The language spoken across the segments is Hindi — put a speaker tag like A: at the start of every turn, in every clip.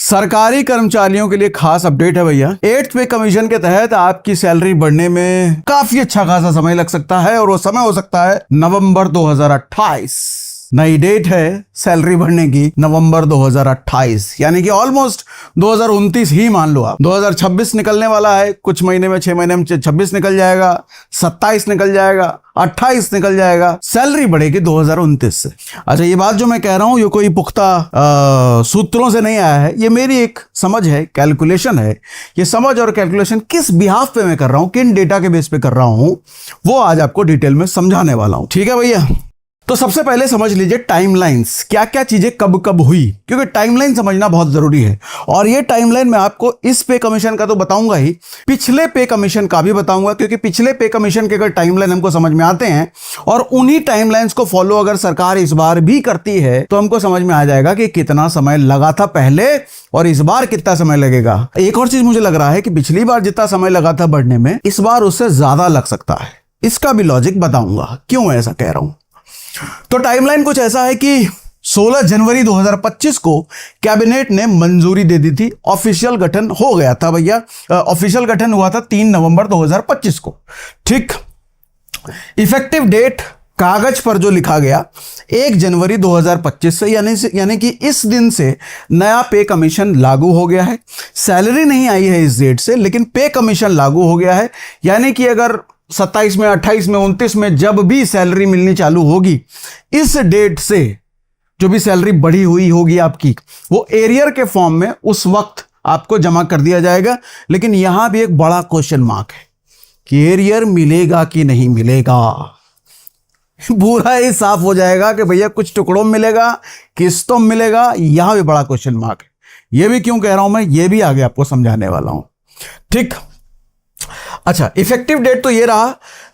A: सरकारी कर्मचारियों के लिए खास अपडेट है भैया। 8th पे कमीशन के तहत आपकी सैलरी बढ़ने में काफी अच्छा खासा समय लग सकता है और वो समय हो सकता है नवंबर 2028। नई डेट है सैलरी बढ़ने की नवंबर 2028, यानी कि ऑलमोस्ट 2029 ही मान लो आप। 2026 निकलने वाला है, कुछ महीने में 6 महीने में 26 निकल जाएगा, 27 निकल जाएगा, 28 निकल जाएगा, सैलरी बढ़ेगी 2029 से। अच्छा, ये बात जो मैं कह रहा हूं ये कोई पुख्ता सूत्रों से नहीं आया है, ये मेरी एक समझ है, कैलकुलेशन है। ये समझ और कैलकुलेशन किस बिहाफ पे मैं कर रहा हूं, किन डेटा के बेस पे कर रहा हूं, वो आज आपको डिटेल में समझाने वाला हूं। ठीक है भैया, तो सबसे पहले समझ लीजिए टाइमलाइंस, क्या क्या चीजें कब कब हुई, क्योंकि टाइमलाइन समझना बहुत जरूरी है। और ये टाइमलाइन मैं आपको इस पे कमीशन का तो बताऊंगा ही, पिछले पे कमीशन का भी बताऊंगा, क्योंकि पिछले पे कमीशन के अगर टाइमलाइन हमको समझ में आते हैं और उन्हीं टाइमलाइंस को फॉलो अगर सरकार इस बार भी करती है तो हमको समझ में आ जाएगा कि कितना समय लगा था पहले और इस बार कितना समय लगेगा। एक और चीज मुझे लग रहा है कि पिछली बार जितना समय लगा था बढ़ने में, इस बार उससे ज्यादा लग सकता है। इसका भी लॉजिक बताऊंगा क्यों ऐसा कह रहा हूं। तो टाइमलाइन कुछ ऐसा है कि 16 जनवरी 2025 को कैबिनेट ने मंजूरी दे दी थी, ऑफिशियल गठन हो गया था भैया। ऑफिशियल गठन हुआ था 3 नवंबर 2025 को। ठीक, इफेक्टिव डेट कागज पर जो लिखा गया 1 जनवरी 2025 से, यानी कि इस दिन से नया पे कमीशन लागू हो गया है। सैलरी नहीं आई है इस डेट से, लेकिन पे कमीशन लागू हो गया है। यानी कि अगर 27 में, 28 में, 29 में जब भी सैलरी मिलनी चालू होगी, इस डेट से जो भी सैलरी बढ़ी हुई होगी आपकी, वो एरियर के फॉर्म में उस वक्त आपको जमा कर दिया जाएगा। लेकिन यहां भी एक बड़ा क्वेश्चन मार्क है कि एरियर मिलेगा कि नहीं मिलेगा। पूरा ही साफ हो जाएगा कि भैया कुछ टुकड़ों में मिलेगा, किस्तों में मिलेगा, यहां भी बड़ा क्वेश्चन मार्क है। यह भी क्यों कह रहा हूं मैं, ये भी आगे आपको समझाने वाला हूं। ठीक, अच्छा, इफेक्टिव डेट तो ये रहा।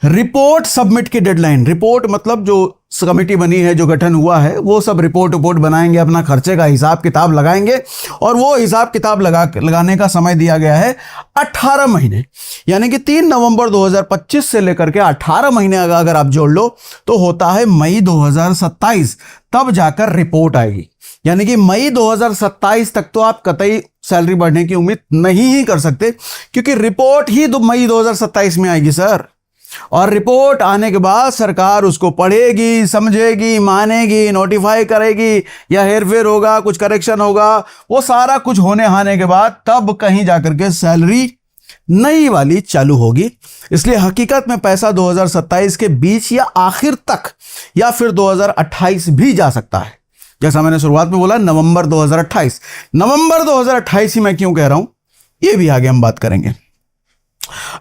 A: रिपोर्ट सबमिट की डेडलाइन, रिपोर्ट मतलब जो कमेटी बनी है, जो गठन हुआ है, वो सब रिपोर्ट बनाएंगे, अपना खर्चे का हिसाब किताब लगाएंगे और वो हिसाब किताब लगाने का समय दिया गया है 18 महीने, यानी कि 3 नवंबर 2025 से लेकर के 18 महीने अगर आप जोड़ लो तो होता है मई 2027, तब जाकर रिपोर्ट आएगी। यानी कि मई 2027 तक तो आप कतई सैलरी बढ़ने की उम्मीद नहीं ही कर सकते, क्योंकि रिपोर्ट ही मई 2027 में आएगी सर। और रिपोर्ट आने के बाद सरकार उसको पढ़ेगी, समझेगी, मानेगी, नोटिफाई करेगी, या हेरफेर होगा, कुछ करेक्शन होगा, वो सारा कुछ होने आने के बाद तब कहीं जाकर के सैलरी नई वाली चालू होगी। इसलिए हकीकत में पैसा 2027 के बीच या आखिर तक या फिर 2028 भी जा सकता है। जैसा मैंने शुरुआत में बोला, नवंबर 2028, नवंबर 2028 ही मैं क्यों कह रहा हूं, ये भी आगे हम बात करेंगे।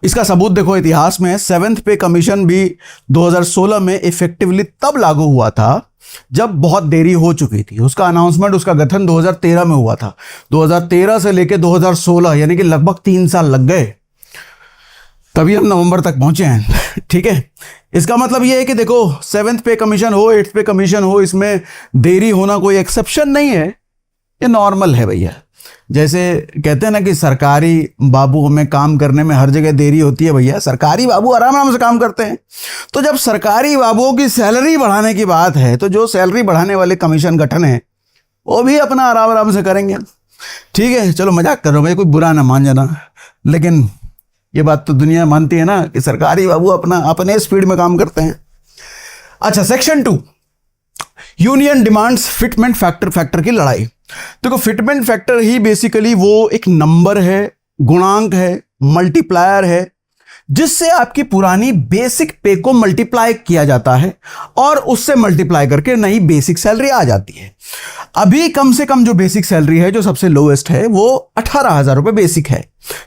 A: इसका सबूत देखो इतिहास में, 7th पे कमीशन भी 2016 में इफेक्टिवली तब लागू हुआ था जब बहुत देरी हो चुकी थी। उसका अनाउंसमेंट, उसका गठन 2013 में हुआ था। 2013 से लेके 2016 यानी कि लगभग 3 साल लग गए, तभी हम नवंबर तक पहुंचे हैं। ठीक है, इसका मतलब यह है कि देखो 7th पे कमीशन हो, 8th पे कमीशन हो, इसमें देरी होना कोई एक्सेप्शन नहीं है, ये नॉर्मल है भैया। जैसे कहते हैं ना कि सरकारी बाबू हमें काम करने में हर जगह देरी होती है, भैया सरकारी बाबू आराम आराम से काम करते हैं। तो जब सरकारी बाबुओं की सैलरी बढ़ाने की बात है, तो जो सैलरी बढ़ाने वाले कमीशन गठन है वो भी अपना आराम आराम से करेंगे। ठीक है, चलो मजाक कर रहा हूं भाई, कोई बुरा ना मान जाना, लेकिन ये बात तो दुनिया मानती है ना कि सरकारी बाबू अपने स्पीड में काम करते हैं। अच्छा, section 2, union demands fitment factor की लड़ाई। देखो, फिटमेंट फैक्टर ही बेसिकली वो एक नंबर है, गुणांक है, मल्टीप्लायर है, जिससे आपकी पुरानी बेसिक पे को मल्टीप्लाई किया जाता है और उससे मल्टीप्लाई करके नई बेसिक सैलरी आ जाती है। अभी कम से कम जो बेसिक सैलरी है, जो सबसे लोएस्ट है, वो 18,000 रुपए बेसिक है।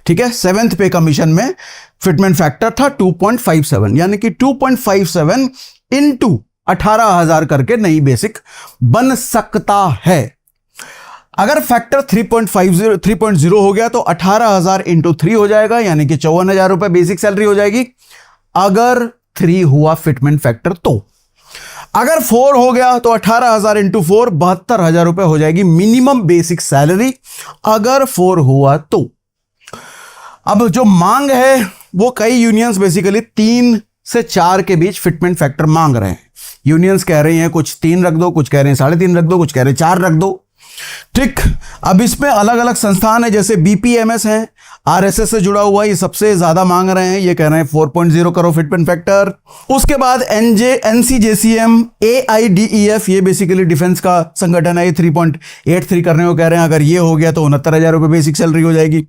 A: ठीक है, 7th पे कमीशन में फिटमेंट फैक्टर था 2.57, यानी कि 2.57 इंटू 18,000 करके नई बेसिक बन सकता है। अगर फैक्टर 3.0 हो गया तो 18,000 इंटू 3 हो जाएगा, यानी कि 54,000 रुपए बेसिक सैलरी हो जाएगी। अगर 3 हुआ फिटमेंट फैक्टर तो, अगर 4 हो गया तो 18,000 इंटू 4 72,000 रुपए हो जाएगी मिनिमम बेसिक सैलरी, अगर 4 हुआ तो। अब जो मांग है वो कई यूनियंस बेसिकली 3 से 4 के बीच फिटमेंट फैक्टर मांग रहे हैं। यूनियंस कह रही हैं कुछ 3 रख दो, कुछ कह रहे हैं 3.5 रख दो, कुछ कह रहे हैं 4 रख दो। ठीक। अब इसमें अलग अलग संस्थान है, जैसे बीपीएमएस है, आरएसएस से जुड़ा हुआ, ये सबसे ज्यादा मांग रहे हैं, ये कह रहे हैं 4.0 करो फिटमेंट फैक्टर। उसके बाद एनसीजेसीएम, एआईडीईएफ, ये बेसिकली डिफेंस का संगठन है, ये 3.83 करने को कह रहे हैं। अगर ये हो गया तो 69,000 रुपये बेसिक सैलरी हो जाएगी।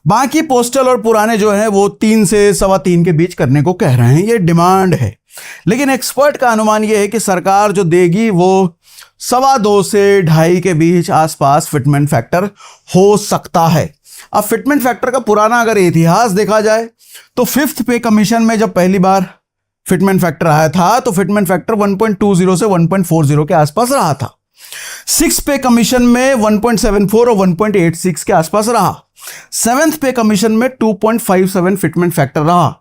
A: बाकी पोस्टल और पुराने जो हैं वो 3 से 3.25 के बीच करने को कह रहे हैं, ये डिमांड है। लेकिन एक्सपर्ट का अनुमान ये है कि सरकार जो देगी वो 2.25 से 2.5 के बीच आसपास फिटमेंट फैक्टर हो सकता है। अब फिटमेंट फैक्टर का पुराना अगर इतिहास देखा जाए तो 5th पे कमीशन में जब पहली बार फिटमेंट फैक्टर आया था तो फिटमेंट फैक्टर 1.20 से 1.40 के आसपास रहा था। 6th पे कमीशन में 1.74 और 1.86 के आसपास रहा। 7th पे कमीशन में 2.57 फिटमेंट फैक्टर रहा,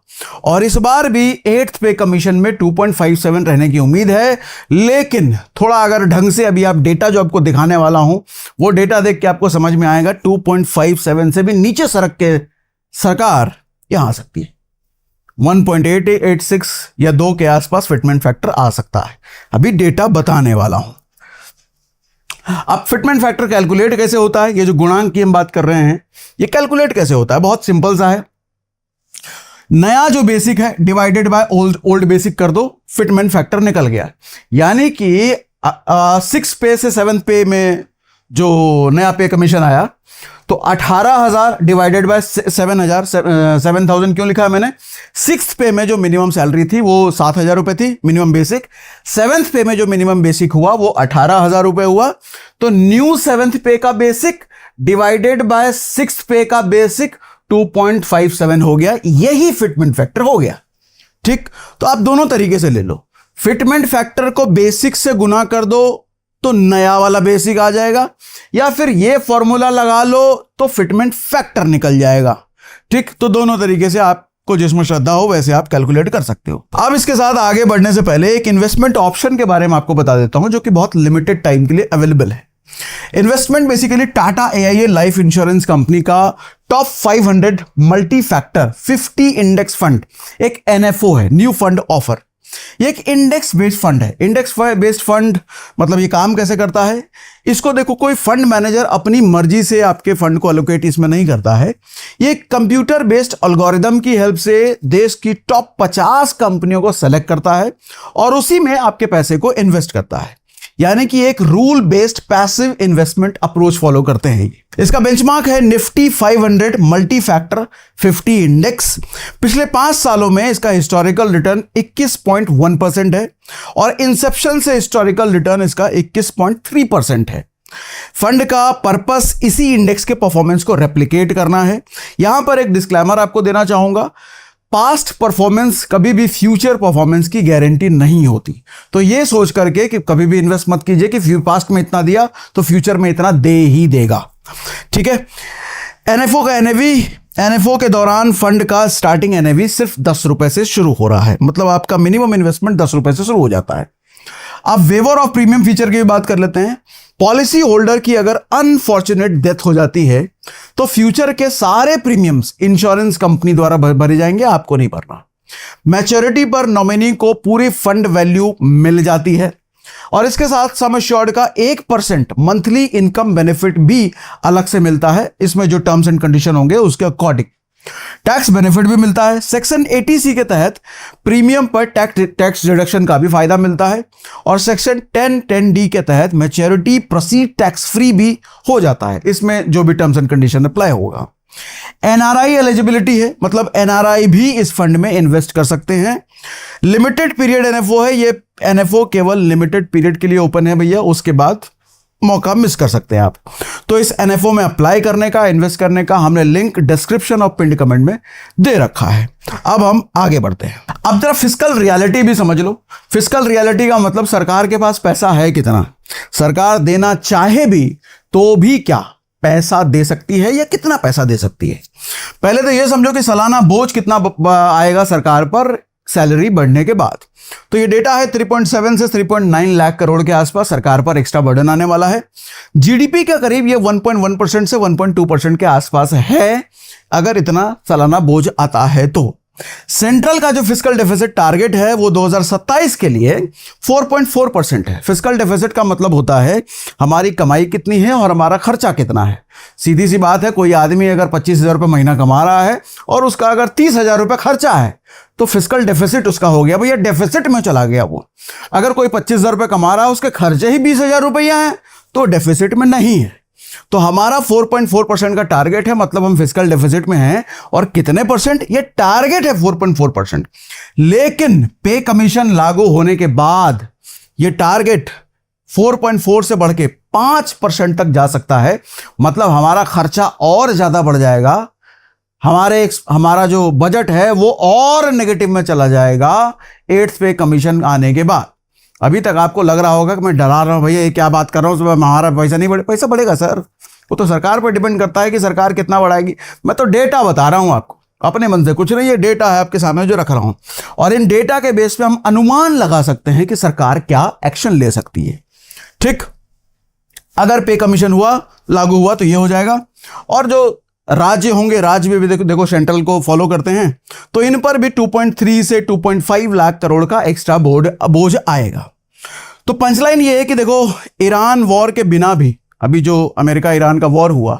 A: और इस बार भी 8th पे कमीशन में 2.57 रहने की उम्मीद है। लेकिन थोड़ा अगर ढंग से अभी आप डेटा जो आपको दिखाने वाला हूं वो डेटा देख के आपको समझ में आएगा 2.57 से भी नीचे सरक के सरकार यहां आ सकती है। 1.886 या 2 के आसपास फिटमेंट फैक्टर आ सकता है, अभी डेटा बताने वाला हूं। अब फिटमेंट फैक्टर कैलकुलेट कैसे होता है, ये जो गुणांक की हम बात कर रहे हैं ये कैलकुलेट कैसे होता है, बहुत सिंपल सा है। नया जो बेसिक है डिवाइडेड बाय ओल्ड बेसिक कर दो, फिटमेंट फैक्टर निकल गया। यानी कि 6 पे से 7th पे में जो नया पे कमीशन आया तो 18,000 डिवाइडेड बाय 7,000 क्यों लिखा है मैंने? 6th पे में जो मिनिमम सैलरी थी वो 7,000 रुपए थी मिनिमम बेसिक। 7th पे में जो मिनिमम बेसिक हुआ वो 18,000 रुपए हुआ। तो न्यू 7th पे का बेसिक डिवाइडेड बाय 6th पे का बेसिक 2.57 हो गया, यही फिटमेंट फैक्टर हो गया। ठीक, तो आप दोनों तरीके से ले लो। फिटमेंट फैक्टर को बेसिक से गुना कर दो तो नया वाला बेसिक आ जाएगा, या फिर ये फॉर्मूला लगा लो तो फिटमेंट फैक्टर निकल जाएगा। ठीक, तो दोनों तरीके से आपको जिसमें श्रद्धा हो वैसे आप कैलकुलेट कर सकते हो। अब इसके साथ आगे बढ़ने से पहले एक इन्वेस्टमेंट ऑप्शन के बारे में आपको बता देता हूं जो कि बहुत लिमिटेड टाइम के लिए अवेलेबल है। Investment basically Tata AIA life insurance company का top 500 multi factor 50 index fund एक एनएफओ है, न्यू फंड ऑफर। ये एक इंडेक्स बेस्ड फंड है। इंडेक्स बेस्ड फंड मतलब ये काम कैसे करता है? इसको देखो, कोई फंड मैनेजर अपनी मर्जी से आपके फंड को एलोकेट इसमें नहीं करता है। ये कंप्यूटर बेस्ड एल्गोरिदम की हेल्प से देश की टॉप 50 कंपनियों को सेलेक्ट करता है और उसी में आपके पैसे को इन्वेस्ट करता है। यानी कि एक rule based passive investment approach follow करते हैं। इसका बेंचमार्क है निफ्टी 500 मल्टी फैक्टर 50 इंडेक्स। पिछले 5 सालों में इसका हिस्टोरिकल रिटर्न 21.1% है और इंसेप्शन से हिस्टोरिकल रिटर्न इसका 21.3% है। फंड का पर्पस इसी इंडेक्स के परफॉर्मेंस को रेप्लिकेट करना है। यहां पर एक डिस्क्लेमर आपको देना चाहूंगा, पास्ट परफॉर्मेंस कभी भी फ्यूचर परफॉर्मेंस की गारंटी नहीं होती। तो ये सोच करके कि कभी भी इन्वेस्ट मत कीजिए कि पास्ट में इतना दिया तो फ्यूचर में इतना दे ही देगा। ठीक है, एनएफओ का एनएफओ के दौरान फंड का स्टार्टिंग एनएवी सिर्फ 10 रुपए से शुरू हो रहा है, मतलब आपका मिनिमम इन्वेस्टमेंट 10 रुपए से शुरू हो जाता है। अब वेवर ऑफ प्रीमियम फीचर की बात कर लेते हैं। पॉलिसी होल्डर की अगर अनफॉर्चुनेट डेथ हो जाती है तो फ्यूचर के सारे प्रीमियम्स इंश्योरेंस कंपनी द्वारा भरे जाएंगे, आपको नहीं भरना। मैच्योरिटी पर नॉमिनी को पूरी फंड वैल्यू मिल जाती है और इसके साथ सम एश्योर्ड का 1% मंथली इनकम बेनिफिट भी अलग से मिलता है। इसमें जो टर्म्स एंड कंडीशन होंगे उसके अकॉर्डिंग टैक्स बेनिफिट भी मिलता है। सेक्शन 80C के तहत प्रीमियम पर टैक्स डिडक्शन का भी फायदा मिलता है और सेक्शन 10(10)D के तहत मैच्योरिटी प्रोसीड टैक्स फ्री भी हो जाता है। इसमें जो भी टर्म्स एंड कंडीशन अप्लाई होगा। एनआरआई एलिजिबिलिटी है, मतलब एनआरआई भी इस फंड में इन्वेस्ट कर सकते हैं। लिमिटेड पीरियड एनएफओ है, ये एनएफओ केवल लिमिटेड पीरियड के लिए ओपन है भैया, उसके बाद मौका मिस कर सकते हैं आप। तो इस एनएफओ में अप्लाई करने का, इन्वेस्ट करने का हमने लिंक डिस्क्रिप्शन और पिंड कमेंट में दे रखा है। अब हम आगे बढ़ते हैं। अब जरा फिस्कल रियलिटी भी समझ लो। फिस्कल रियलिटी का मतलब सरकार के पास पैसा है कितना। सरकार देना चाहे भी तो भी क्या पैसा दे सकती है या कितना पैसा दे सकती है। पहले तो यह समझो कि सालाना बोझ कितना आएगा सरकार पर सैलरी बढ़ने के बाद। तो ये डेटा है 3.7 से 3.9 लाख करोड़ के आसपास सरकार पर एक्स्ट्रा बर्डन आने वाला है। जीडीपी के करीब ये 1.1% से 1.2% के आसपास है अगर इतना सालाना बोझ आता है तो। सेंट्रल का जो फिस्कल डेफिसिट टारगेट है वो 2027 के लिए 4.4% है। फिस्कल डेफिसिट का मतलब होता है हमारी कमाई कितनी है और हमारा खर्चा कितना है। सीधी सी बात है, कोई आदमी अगर 25,000 रुपये महीना कमा रहा है और उसका अगर 30,000 रुपये खर्चा है तो फिस्कल डेफिसिट उसका हो गया भैया, डेफिसिट में चला गया वो। अगर कोई 25,000 रुपये कमा रहा है, उसके खर्चे ही 20,000 रुपया हैं, तो डेफिसिट में नहीं है। तो हमारा 4.4% का टारगेट है, मतलब हम फिस्कल डेफिसिट में हैं। और कितने परसेंट? ये टारगेट है 4.4%। लेकिन पे कमीशन लागू होने के बाद ये टारगेट 4.4 से बढ़ के 5% तक जा सकता है। मतलब हमारा खर्चा और ज्यादा बढ़ जाएगा, हमारा जो बजट है वो और नेगेटिव में चला जाएगा 8th पे कमीशन आने के बाद। अभी तक आपको लग रहा होगा कि मैं डरा रहा हूं भैया, ये क्या बात कर रहा हूं, हमारा पैसा नहीं बढ़े। पैसा बढ़ेगा सर, वो तो सरकार पर डिपेंड करता है कि सरकार कितना बढ़ाएगी। मैं तो डेटा बता रहा हूं आपको, अपने मन से कुछ नहीं, ये डेटा है आपके सामने जो रख रहा हूं। और इन डेटा के बेस पे हम अनुमान लगा सकते हैं कि सरकार क्या एक्शन ले सकती है। ठीक, अगर पे कमीशन हुआ, लागू हुआ, तो ये हो जाएगा। और जो राज्य होंगे, राज्य भी देखो सेंट्रल को फॉलो करते हैं, तो इन पर भी 2.3 से 2.5 लाख करोड़ का एक्स्ट्रा बोझ आएगा। तो पंचलाइन ये है कि देखो, ईरान वॉर के बिना भी, अभी जो अमेरिका ईरान का वॉर हुआ,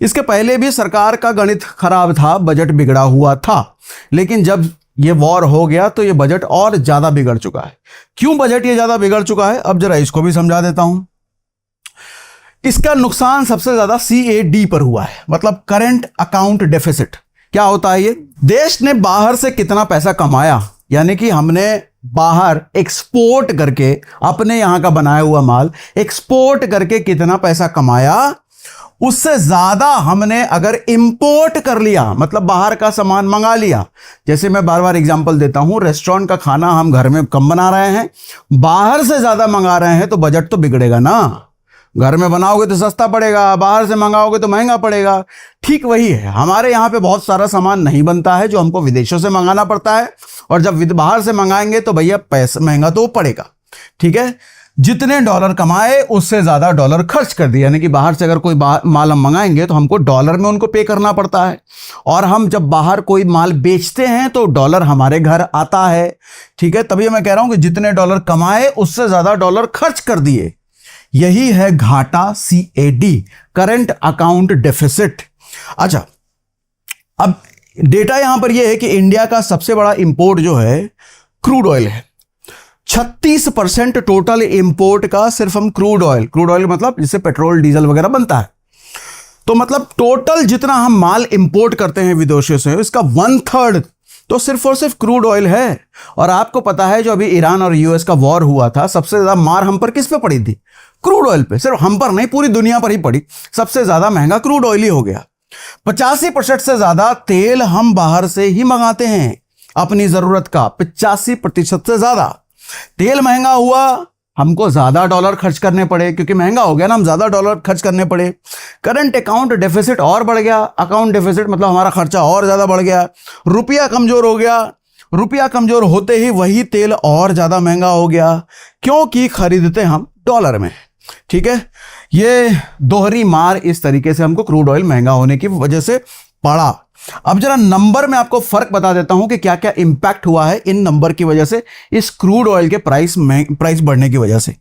A: इसके पहले भी सरकार का गणित खराब था, बजट बिगड़ा हुआ था। लेकिन जब ये वॉर हो गया तो ये बजट और ज्यादा बिगड़ चुका है। क्यों बजट ये ज्यादा बिगड़ चुका है, अब जरा इसको भी समझा देता हूं। इसका नुकसान सबसे ज्यादा CAD पर हुआ है, मतलब करंट अकाउंट डेफिसिट। क्या होता है ये? देश ने बाहर से कितना पैसा कमाया, यानी कि हमने बाहर एक्सपोर्ट करके अपने यहां का बनाया हुआ माल एक्सपोर्ट करके कितना पैसा कमाया, उससे ज्यादा हमने अगर इंपोर्ट कर लिया, मतलब बाहर का सामान मंगा लिया। जैसे मैं बार बार एग्जांपल देता हूं, रेस्टोरेंट का खाना हम घर में कम बना रहे हैं, बाहर से ज्यादा मंगा रहे हैं, तो बजट तो बिगड़ेगा ना। घर में बनाओगे तो सस्ता पड़ेगा, बाहर से मंगाओगे तो महंगा पड़ेगा। ठीक वही है, हमारे यहाँ पे बहुत सारा सामान नहीं बनता है जो हमको विदेशों से मंगाना पड़ता है, और जब बाहर से मंगाएंगे तो भैया पैसा महंगा तो पड़ेगा। ठीक है, जितने डॉलर कमाए उससे ज्यादा डॉलर खर्च कर दिया, यानी कि बाहर से अगर कोई माल हम मंगाएंगे तो हमको डॉलर में उनको पे करना पड़ता है, और हम जब बाहर कोई माल बेचते हैं तो डॉलर हमारे घर आता है। ठीक है, तभी मैं कह रहा हूं कि जितने डॉलर कमाए उससे ज्यादा डॉलर खर्च कर दिए, यही है घाटा, CAD, करंट अकाउंट डेफिसिट। अच्छा, अब डेटा यहां पर यह है कि इंडिया का सबसे बड़ा इंपोर्ट जो है क्रूड ऑयल है। 36% टोटल इंपोर्ट का सिर्फ हम क्रूड ऑयल मतलब जिससे पेट्रोल डीजल वगैरह बनता है, तो मतलब टोटल जितना हम माल इंपोर्ट करते हैं विदेशों से, इसका 1/3 तो सिर्फ और सिर्फ क्रूड ऑयल है। और आपको पता है जो अभी ईरान और US का वॉर हुआ था, सबसे ज्यादा मार हम पर किस पे पड़ी थी? क्रूड ऑयल पे। सिर्फ हम पर नहीं, पूरी दुनिया पर ही पड़ी। सबसे ज्यादा महंगा क्रूड ऑयल ही हो गया। 85% से ज्यादा तेल हम बाहर से ही मंगाते हैं, अपनी जरूरत का 85% से ज्यादा तेल महंगा हुआ, हमको ज्यादा डॉलर खर्च करने पड़े, क्योंकि महंगा हो गया ना, हम ज्यादा डॉलर खर्च करने पड़े। करंट अकाउंट डेफिसिट और बढ़ गया। अकाउंट डेफिसिट मतलब हमारा खर्चा और ज्यादा बढ़ गया। रुपया कमजोर हो गया, रुपया कमजोर होते ही वही तेल और ज्यादा महंगा हो गया, क्योंकि खरीदते हम डॉलर में। ठीक है, ये दोहरी मार इस तरीके से हमको क्रूड ऑयल महंगा होने की वजह से पड़ा। अब जरा नंबर में आपको फर्क बता देता हूं कि क्या क्या इंपैक्ट हुआ है इन नंबर की वजह से, इस क्रूड ऑयल के प्राइस बढ़ने की वजह से।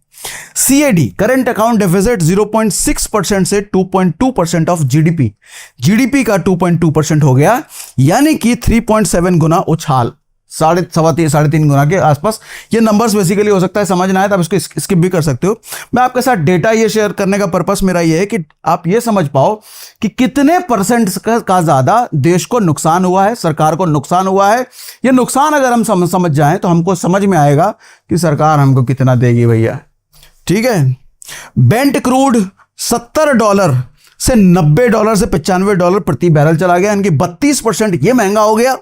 A: CAD, करंट अकाउंट डेफिसिट 0.6% से 2.2% ऑफ GDP का 2.2% हो गया, यानी कि 3.7 गुना उछाल, 3.5 गुना के आसपास। ये नंबर्स बेसिकली हो सकता है समझ ना आए तो आप इसको स्किप भी कर सकते हो। मैं आपके साथ डेटा ये शेयर करने का पर्पस मेरा ये है कि आप ये समझ पाओ कि कितने परसेंट का ज्यादा देश को नुकसान हुआ है, सरकार को नुकसान हुआ है। ये नुकसान अगर हम समझ जाएं तो हमको समझ में आएगा कि सरकार हमको कितना देगी भैया। ठीक है, बेंट क्रूड $70 से $90 से $95 प्रति बैरल चला गया, यानी कि 32% ये महंगा हो गया।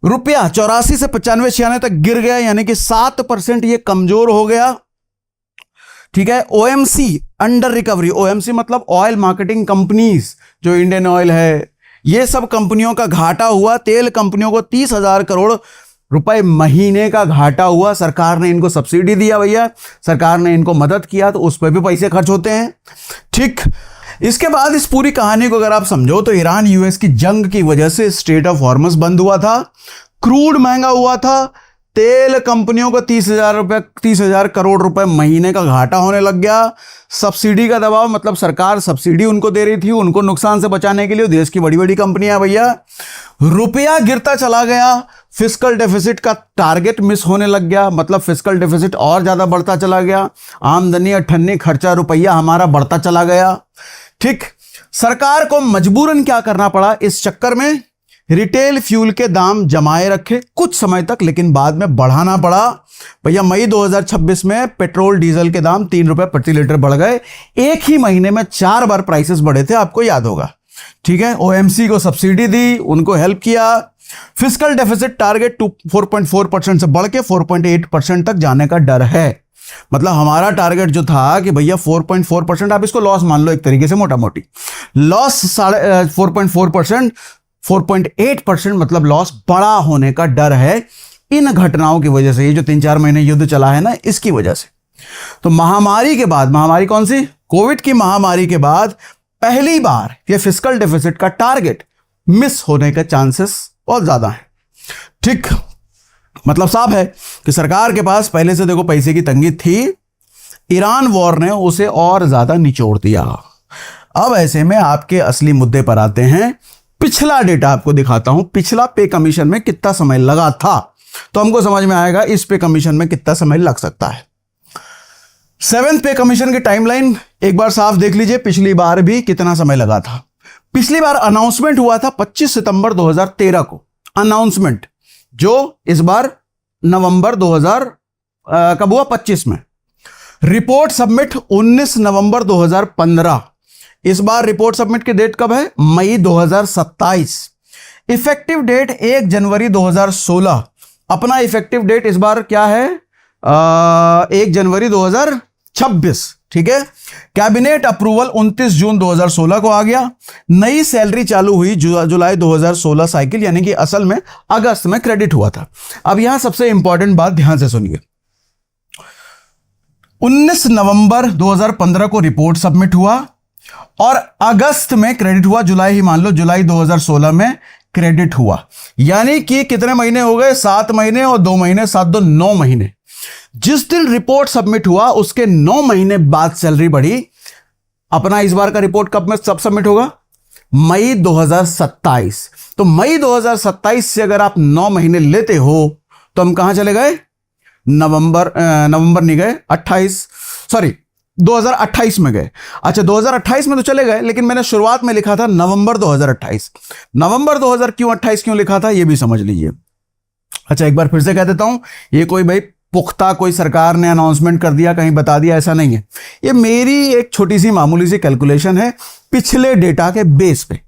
A: रुपया 84 से 95-96 तक गिर गया, यानी कि 7% ये कमजोर हो गया। ठीक है, OMC अंडर रिकवरी। OMC मतलब ऑयल मार्केटिंग कंपनीज, जो इंडियन ऑयल है, ये सब कंपनियों का घाटा हुआ। तेल कंपनियों को 30,000 करोड़ रुपए महीने का घाटा हुआ। सरकार ने इनको सब्सिडी दिया भैया, सरकार ने इनको मदद किया, तो उस पर भी पैसे खर्च होते हैं। ठीक, इसके बाद इस पूरी कहानी को अगर आप समझो तो ईरान यूएस की जंग की वजह से स्ट्रेट ऑफ हॉर्मस बंद हुआ था, क्रूड महंगा हुआ था, तेल कंपनियों को 30,000 करोड़ रुपए महीने का घाटा होने लग गया, सब्सिडी का दबाव, मतलब सरकार सब्सिडी उनको दे रही थी उनको नुकसान से बचाने के लिए, देश की बड़ी बड़ी कंपनियां भैया, रुपया गिरता चला गया, फिस्कल डेफिसिट का टारगेट मिस होने लग गया, मतलब फिस्कल डेफिसिट और ज्यादा बढ़ता चला गया, आमदनी अठन्नी खर्चा रुपया हमारा बढ़ता चला गया। ठीक, सरकार को मजबूरन क्या करना पड़ा, इस चक्कर में रिटेल फ्यूल के दाम जमाए रखे कुछ समय तक, लेकिन बाद में बढ़ाना पड़ा भैया। मई 2026 में पेट्रोल डीजल के दाम 3 रुपए प्रति लीटर बढ़ गए, एक ही महीने में 4 बार प्राइसेस बढ़े थे, आपको याद होगा। ठीक है, ओएमसी को सब्सिडी दी, उनको हेल्प किया, फिस्कल डेफिसिट टारगेट 4.4% से बढ़ के 4.8% तक जाने का डर है। मतलब हमारा टारगेट जो था कि भैया 4.4%, आप इसको लॉस मान लो एक तरीके से, मोटा मोटी लॉस 4.4%, 4.8% मतलब लॉस बड़ा होने का डर है इन घटनाओं की वजह से। ये जो 3-4 महीने युद्ध चला है ना, इसकी वजह से। तो महामारी के बाद, महामारी कौन सी, कोविड की महामारी के बाद पहली बार ये फिस्कल डेफिसिट का टारगेट मिस होने के चांसेस बहुत ज्यादा है। ठीक, मतलब साफ है कि सरकार के पास पहले से देखो पैसे की तंगी थी, ईरान वॉर ने उसे और ज्यादा निचोड़ दिया। अब ऐसे में आपके असली मुद्दे पर आते हैं। पिछला डेटा आपको दिखाता हूं, पिछला पे कमीशन में कितना समय लगा था, तो हमको समझ में आएगा इस पे कमीशन में कितना समय लग सकता है। 7th पे कमीशन की टाइमलाइन एक बार साफ देख लीजिए, पिछली बार भी कितना समय लगा था। पिछली बार अनाउंसमेंट हुआ था 25 सितंबर 2013 को, अनाउंसमेंट, जो इस बार नवंबर 2000 कब हुआ, 25 में। रिपोर्ट सबमिट 19 नवंबर 2015, इस बार रिपोर्ट सबमिट की डेट कब है, मई 2027। इफेक्टिव डेट 1 जनवरी 2016, अपना इफेक्टिव डेट इस बार क्या है, 1 जनवरी 2026। ठीक है, कैबिनेट अप्रूवल 29 जून 2016 को आ गया, नई सैलरी चालू हुई जुलाई 2016 साइकिल, यानी कि असल में अगस्त में क्रेडिट हुआ था। अब यहां सबसे इंपॉर्टेंट बात ध्यान से सुनिए, 19 नवंबर 2015 को रिपोर्ट सबमिट हुआ और अगस्त में क्रेडिट हुआ, जुलाई ही मान लो, जुलाई 2016 में क्रेडिट हुआ, यानी कि कितने महीने हो गए, 7 महीने और 2 महीने, 7 2 9 महीने। जिस दिन रिपोर्ट सबमिट हुआ उसके 9 महीने बाद सैलरी बढ़ी। अपना इस बार का रिपोर्ट कब में सब सबमिट होगा, मई 2027। तो मई 2027 से अगर आप 9 महीने लेते हो तो हम कहां चले गए, नवंबर नहीं गए, 2028 में गए। अच्छा, 2028 में तो चले गए, लेकिन मैंने शुरुआत में लिखा था नवंबर 2028। नवंबर 2028 क्यों लिखा था ये भी समझ लीजिए। अच्छा, एक बार फिर से कह देता हूं, ये कोई भाई पुख्ता कोई सरकार ने अनाउंसमेंट कर दिया, कहीं बता दिया, ऐसा नहीं है। ये मेरी एक छोटी सी मामूली सी कैलकुलेशन है पिछले डेटा के बेस पे।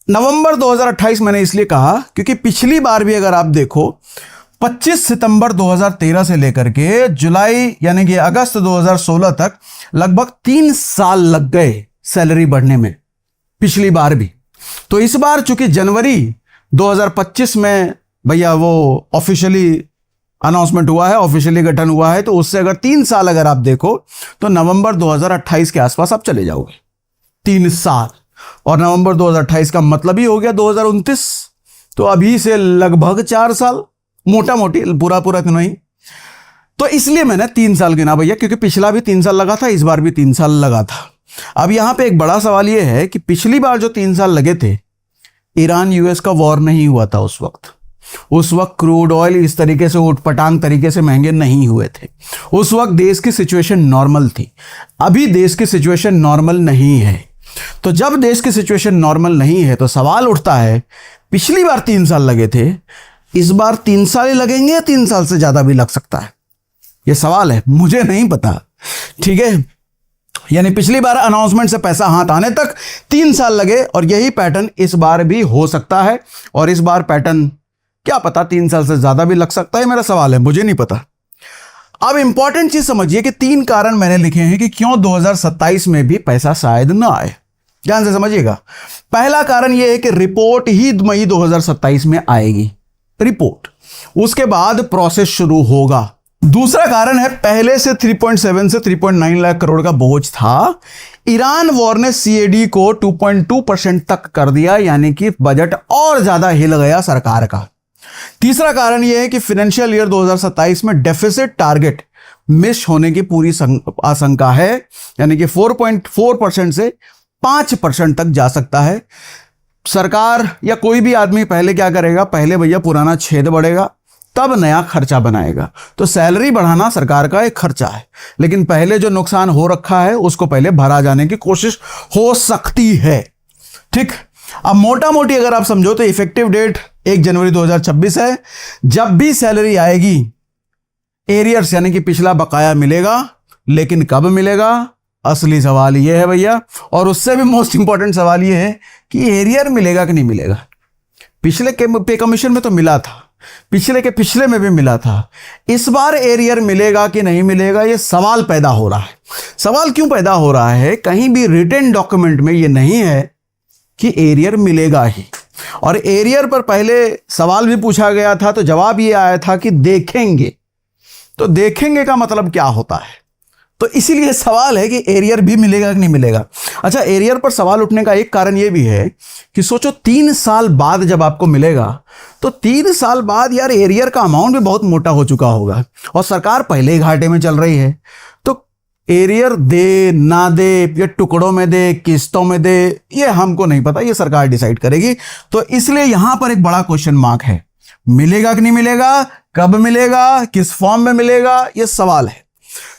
A: नवंबर 2028 मैंने इसलिए कहा क्योंकि पिछली बार भी अगर आप देखो 25 सितंबर 2013 से लेकर के जुलाई यानी कि अगस्त 2016 तक लगभग 3 साल लग गए सैलरी बढ़ने में, पिछली बार भी। तो इस बार चूंकि जनवरी 2025 में भैया वो ऑफिशियली अनाउंसमेंट हुआ है, ऑफिशियली गठन हुआ है, तो उससे अगर 3 साल अगर आप देखो तो नवंबर 2028 के आसपास आप चले जाओगे, 3 साल। और नवंबर 2028 का मतलब ही हो गया 2029, तो अभी से लगभग 4 साल, मोटा मोटी, पूरा क्यों नहीं। तो इसलिए मैंने 3 साल गिना भैया, क्योंकि पिछला भी 3 साल लगा था, इस बार भी 3 साल लगा था। अब यहां पे एक बड़ा सवाल यह है कि पिछली बार जो 3 साल लगे थे, ईरान यूएस का वॉर नहीं हुआ था उस वक्त क्रूड ऑयल इस तरीके से उटपटांग तरीके से महंगे नहीं हुए थे, उस वक्त देश की सिचुएशन नॉर्मल थी। अभी देश की सिचुएशन नॉर्मल नहीं है। तो जब देश की सिचुएशन नॉर्मल नहीं है तो सवाल उठता है, पिछली बार 3 साल लगे थे, इस बार 3 साल ही लगेंगे या 3 साल से ज्यादा भी लग सकता है, यह सवाल है, मुझे नहीं पता। ठीक है, यानी पिछली बार अनाउंसमेंट से पैसा हाथ आने तक 3 साल लगे और यही पैटर्न इस बार भी हो सकता है। और इस बार पैटर्न क्या पता 3 साल से ज्यादा भी लग सकता है, मेरा सवाल है, मुझे नहीं पता। अब इंपॉर्टेंट चीज समझिए कि 3 कारण मैंने लिखे हैं कि क्यों 2027 में भी पैसा शायद ना आए, ध्यान से समझिएगा। पहला कारण यह है कि रिपोर्ट ही मई 2027 में आएगी, रिपोर्ट, उसके बाद प्रोसेस शुरू होगा, दूसरा कारण है, पहले से 3.7 से 3.9 लाख करोड़ का बोझ था। ईरान वॉर ने सीएडी को 2.2% तक कर दिया, यानी कि बजट और ज्यादा हिल गया सरकार का। तीसरा कारण यह है कि फाइनेंशियल ईयर 2027 में डेफिसिट टारगेट मिस होने की पूरी आशंका है, यानी कि 4.4% से 5% तक जा सकता है। सरकार या कोई भी आदमी पहले क्या करेगा, पहले भैया पुराना छेद बढ़ेगा, तब नया खर्चा बनाएगा। तो सैलरी बढ़ाना सरकार का एक खर्चा है, लेकिन पहले जो नुकसान हो रखा है उसको पहले भरा जाने की कोशिश हो सकती है। ठीक, अब मोटा मोटी अगर आप समझो तो इफेक्टिव डेट 1 जनवरी 2026 है। जब भी सैलरी आएगी, एरियर्स यानी कि पिछला बकाया मिलेगा, लेकिन कब मिलेगा, असली सवाल यह है भैया। और उससे भी मोस्ट इंपॉर्टेंट सवाल यह है कि एरियर मिलेगा कि नहीं मिलेगा। पिछले पे कमीशन में तो मिला था, पिछले के पिछले में भी मिला था, इस बार एरियर मिलेगा कि नहीं मिलेगा, यह सवाल पैदा हो रहा है। सवाल क्यों पैदा हो रहा है, कहीं भी रिटन डॉक्यूमेंट में यह नहीं है कि एरियर मिलेगा ही। और एरियर पर पहले सवाल भी पूछा गया था, तो जवाब यह आया था कि देखेंगे। तो देखेंगे का मतलब क्या होता है, तो इसीलिए सवाल है कि एरियर भी मिलेगा कि नहीं मिलेगा। अच्छा, एरियर पर सवाल उठने का एक कारण यह भी है कि सोचो 3 साल बाद जब आपको मिलेगा, तो 3 साल बाद यार एरियर का अमाउंट भी बहुत मोटा हो चुका होगा और सरकार पहले ही घाटे में चल रही है। तो एरियर दे ना दे, या टुकड़ों में दे, किस्तों में दे, ये हमको नहीं पता, ये सरकार डिसाइड करेगी। तो इसलिए यहां पर एक बड़ा क्वेश्चन मार्क है, मिलेगा कि नहीं मिलेगा, कब मिलेगा, किस फॉर्म में मिलेगा, ये सवाल है।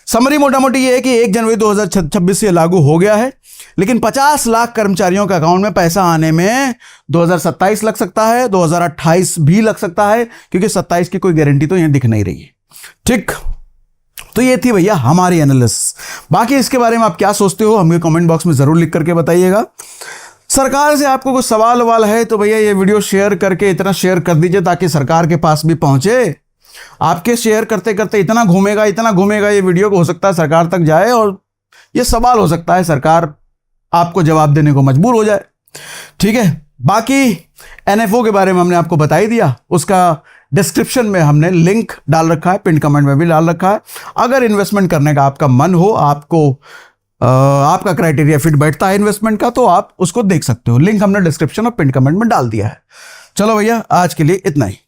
A: समरी मोटा मोटी ये है कि 1 जनवरी 2026 से लागू हो गया है, लेकिन 50 लाख कर्मचारियों के अकाउंट में पैसा आने में 2027 लग सकता है, 2028 भी लग सकता है, क्योंकि 27 की कोई गारंटी तो यहां दिख नहीं रही है। ठीक, तो ये थी भैया हमारी एनालिसिस। बाकी इसके बारे में आप क्या सोचते हो हमें कमेंट बॉक्स में जरूर लिख करके बताइएगा। सरकार से आपको कोई सवाल वाल है तो भैया ये वीडियो शेयर करके इतना शेयर कर दीजिए ताकि सरकार के पास भी पहुंचे। आपके शेयर करते करते इतना घूमेगा ये वीडियो को, हो सकता है सरकार तक जाए और ये सवाल हो सकता है सरकार आपको जवाब देने को मजबूर हो जाए। ठीक है, बाकी एनएफओ के बारे में हमने आपको बता ही दिया, उसका डिस्क्रिप्शन में हमने लिंक डाल रखा है, पिन कमेंट में भी डाल रखा है। अगर इन्वेस्टमेंट करने का आपका मन हो, आपका क्राइटेरिया फिट बैठता है इन्वेस्टमेंट का, तो आप उसको देख सकते हो। लिंक हमने डिस्क्रिप्शन और पिन कमेंट में डाल दिया है। चलो भैया, आज के लिए इतना ही।